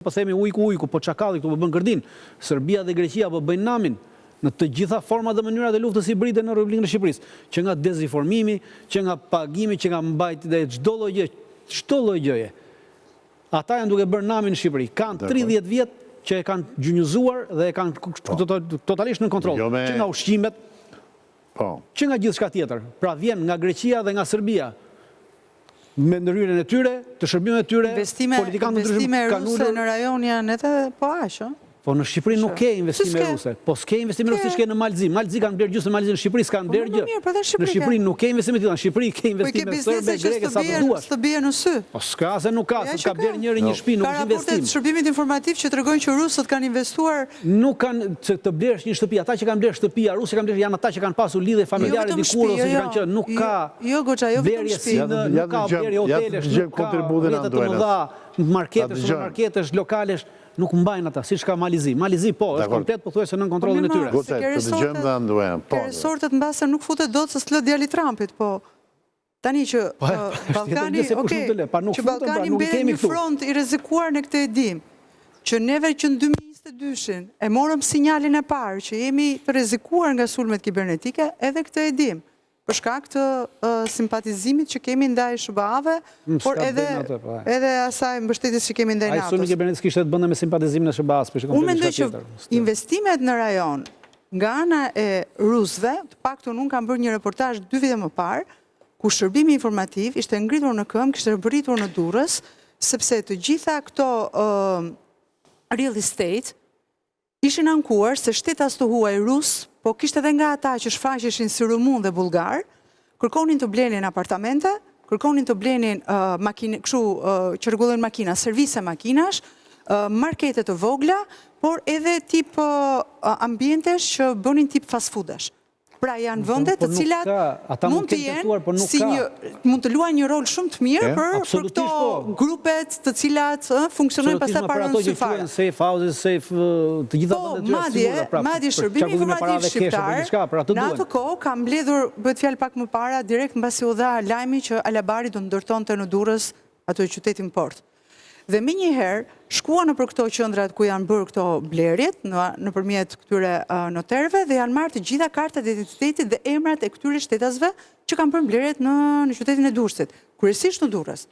Po themi ujku, po çakalli këtu po bën gërdin. Serbia dhe Greqia po bëjnë namin në të gjitha format dhe mënyrat e luftës hibride në Republikën e Shqipërisë, që nga dezinformimi, që nga pagimi, që nga mbajtja e çdo lloj gjëje. Ata janë duke bërë namin në Shqipëri. Kanë 30 vjet që e kanë gjunjëzuar dhe e kanë totalisht në kontroll. Që nga ushqimet, që nga gjithçka tjetër. Pra vjen nga Greqia dhe nga Serbia. Me ndërhyrjen e tyre, të shërbimet e tyre, politikanë të ndryshëm kanë ruse në rajon janë edhe po aq, ëh. Po në Shqipëri nuk ke investime ruse. Po s'ke investime ruse që ke në Malzi. Malzi kanë blerë gjysmë në Malzi, në Shqipëri s'kanë blerë gjë. Në Shqipëri nuk ke investime tilla, në Shqipëri ke investime serbe, greke, sa të duash. Të bie në sy. Po s'ka se nuk ka, s'ka blerë njëri një shtëpi, nuk është investim. Ka raportet shërbimit informativ që tregojnë që rusët kanë investuar. Nuk kanë që të blerësh një shtëpi, ata që kanë blerë shtëpia, rusët kanë blerë janë ata që kanë pasur lidhje familjare dikur ose që kanë qenë, nuk ka. Jo goxha, jo vetëm shtëpi. Nuk ka blerje hotelesh, nuk ka rrjetet të mëdha, marketesh, supermarketesh, lokalesh. Nuk mbajnë ata, siç ka Malizi. Malizi po, është komplet pothuajse nën kontrollin e tyre. Resortet mbase nuk futet dot se s'lë djali Trumpit, po tani që Ballkani, që Ballkani mbetet një front i rrezikuar në këtë edim, që neve që në 2022 e morëm sinjalin e parë që jemi të rrezikuar nga sulmet kibernetike, edhe këtë edim. Për shkak të simpatizimit që kemi ndaj SBA-ve, por edhe asaj mbështetjes që kemi ndaj NATO-s. Ai sulmi kibernetik kishte të bënte me simpatizimin e SBA-s, për shkak Unë mendoj që investimet në rajon nga ana e rusëve, të paktën unë kam bërë një reportazh 2 vite më parë, ku shërbimi informativ ishte ngritur në këmbë, kishte rritur në Durrës, sepse të gjitha këto real estate ishin ankuar se shtetas të huaj rus, po kishte edhe nga ata që shfaqeshin si rumun dhe bulgar, kërkonin të blenin apartamente, kërkonin të blenin kështu që rregullojnë makina, servise makinash, markete të vogla, por edhe tip ambientesh që bënin tip fast foodesh. Pra janë vende të cilat mund të jenë si mund të luajnë një rol shumë të mirë për këto grupet të cilat funksionojnë pastaj para në syfare. Safe houses, safe të gjitha vendet e tyre. Madje shërbimi informativ shqiptar në atë kohë ka mbledhur, bëhet fjalë pak më para, direkt mbasi u dha lajmi që Alabari do ndërtonte në Durrës atë qytetin port. Dhe menjëherë shkuan nëpër këto qendrat ku janë bërë këto blerjet nëpërmjet këtyre noterëve dhe janë marrë të gjitha kartat e identitetit dhe emrat e këtyre shtetasve që kanë bërë blerjet në qytetin e Durrësit, kryesisht në Durrës.